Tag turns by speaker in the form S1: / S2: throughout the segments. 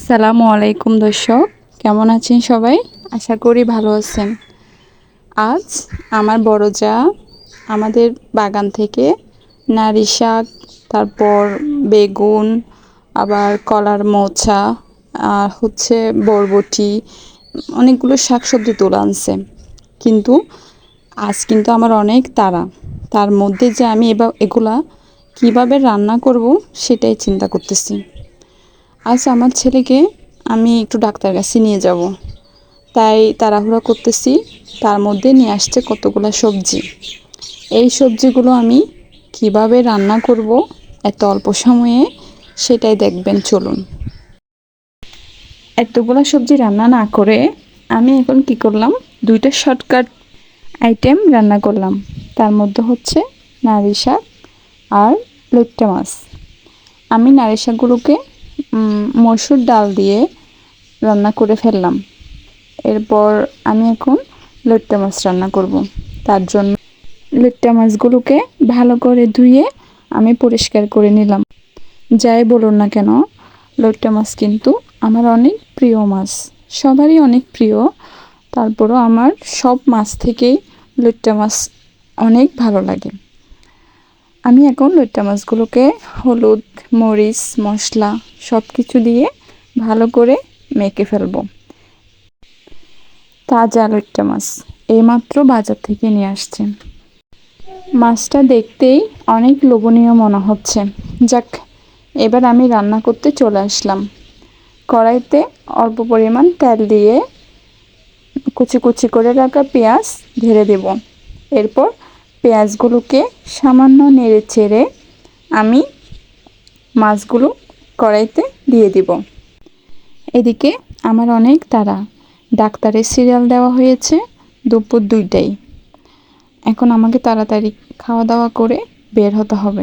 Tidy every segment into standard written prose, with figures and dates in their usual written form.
S1: আসসালামু আলাইকুম দর্শক, কেমন আছেন সবাই? আশা করি ভালো আছেন। আজ আমার বড় যা আমাদের বাগান থেকে নারি শাক, তারপর বেগুন, আবার কলার মোচা, আর হচ্ছে বরবটি, অনেকগুলো শাকসবজি তুলে আনছে। কিন্তু আজ কিন্তু আমার অনেক তাড়া। তার মধ্যে যে আমি এগুলা কিভাবে রান্না করব সেটাই চিন্তা করতেছি। আজ আমার ছেলেকে আমি একটু ডাক্তার কাছে নিয়ে যাব, তাই তাড়াহুড়া করতেছি। তার মধ্যে নিয়ে আসছে কতগুলো সবজি। এই সবজিগুলো আমি কিভাবে রান্না করব এত অল্প সময়ে, সেটাই দেখবেন, চলুন। এতগুলো সবজি রান্না না করে আমি এখন কি করলাম, দুইটা শর্টকাট আইটেম রান্না করলাম। তার মধ্যে হচ্ছে নারি শাক আর লইট্টা মাছ। আমি নারি শাকগুলোকে মসুর ডাল দিয়ে রান্না করে ফেললাম। এরপর আমি এখন লইট্টা মাছ রান্না করব। তার জন্য লইট্টা মাছগুলোকে ভালো করে ধুয়ে আমি পরিষ্কার করে নিলাম। যাই বলুন না কেন, লইট্টা মাছ কিন্তু আমার অনেক প্রিয় মাছ, সবারই অনেক প্রিয়। তারপরও আমার সব মাছ থেকেই লইট্টা মাছ অনেক ভালো লাগে। আমি এখন লইট্টা মাছগুলোকে হলুদ, মরিচ, মশলা সব কিছু দিয়ে ভালো করে মেখে ফেলবো। তাজা লইট্টা মাছ এইমাত্র বাজার থেকে নিয়ে আসছে। মাছটা দেখতেই অনেক লোভনীয় মনে হচ্ছে। যাক, এবার আমি রান্না করতে চলে আসলাম। কড়াইতে অল্প পরিমাণ তেল দিয়ে কুচি কুচি করে রাখা পেঁয়াজ ঢেলে দেব। এরপর পেঁয়াজগুলোকে সামান্য নেড়ে চেড়ে আমি মাছগুলো কড়াইতে দিয়ে দিব। এদিকে আমার অনেক তাড়া, ডাক্তারের সিরিয়াল দেওয়া হয়েছে দুপুর 2টায়। এখন আমাকে তাড়াতাড়ি খাওয়া দাওয়া করে বের হতে হবে।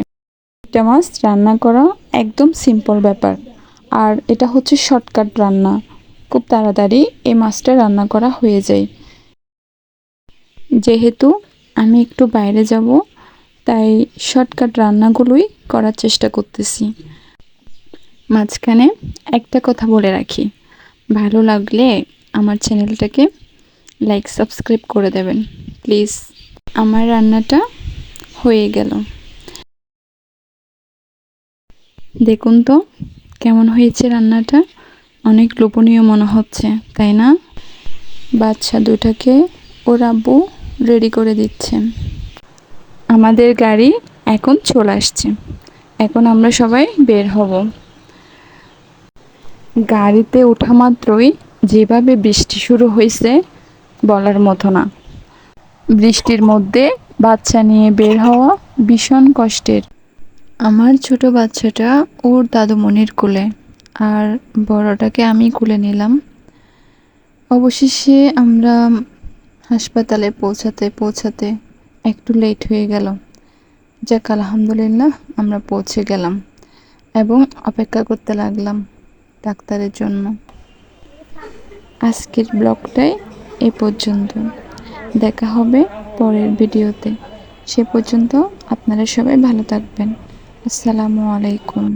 S1: একটা মাছ রান্না করা একদম সিম্পল ব্যাপার, আর এটা হচ্ছে শর্টকাট রান্না। খুব তাড়াতাড়ি এই মাছটা রান্না করা হয়ে যায়। যেহেতু আমি একটু বাইরে যাব, তাই শর্টকাট রান্নাগুলোই করার চেষ্টা করতেছি। মাঝখানে একটা কথা বলে রাখি, ভালো লাগলে আমার চ্যানেলটাকে লাইক সাবস্ক্রাইব করে দেবেন প্লিজ। আমার রান্নাটা হয়ে গেল, দেখুন তো কেমন হয়েছে রান্নাটা। অনেক লোভনীয় মনে হচ্ছে, তাই না? বাচ্চা দুটাকে ওর আব্বু রেডি করে দিচ্ছে। আমাদের গাড়ি এখন চলে আসছে, এখন আমরা সবাই বের হব। গাড়িতে ওঠা মাত্রই যেভাবে বৃষ্টি শুরু হয়েছে বলার মতো না। বৃষ্টির মধ্যে বাচ্চা নিয়ে বের হওয়া ভীষণ কষ্টের। আমার ছোট বাচ্চাটা ওর দাদুমণির কোলে, আর বড়টাকে আমি কোলে নিলাম। অবশেষে আমরা হাসপাতালে পৌঁছাতে পৌঁছাতে একটু লেট হয়ে গেল। যাক, আলহামদুলিল্লাহ আমরা পৌঁছে গেলাম এবং অপেক্ষা করতে লাগলাম ডাক্তারের জন্য। আজকের ব্লগটাই এ পর্যন্ত, দেখা হবে পরের ভিডিওতে। সে পর্যন্ত আপনারা সবাই ভালো থাকবেন। আসসালামু আলাইকুম।